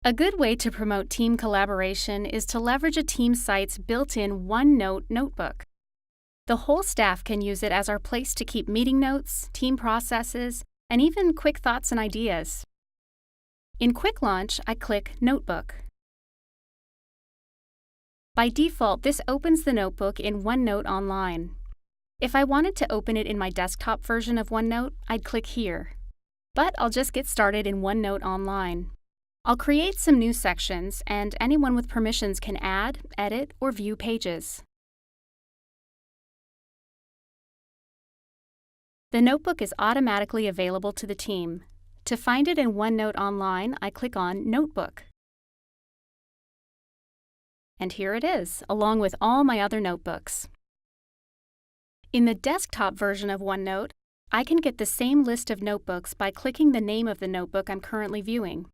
A good way to promote team collaboration is to leverage a team site's built-in OneNote notebook. The whole staff can use it as our place to keep meeting notes, team processes, and even quick thoughts and ideas. In Quick Launch, I click Notebook. By default, this opens the notebook in OneNote Online. If I wanted to open it in my desktop version of OneNote, I'd click here. But I'll just get started in OneNote Online. I'll create some new sections, and anyone with permissions can add, edit, or view pages. The notebook is automatically available to the team. To find it in OneNote Online, I click on Notebook. And here it is, along with all my other notebooks. In the desktop version of OneNote, I can get the same list of notebooks by clicking the name of the notebook I'm currently viewing.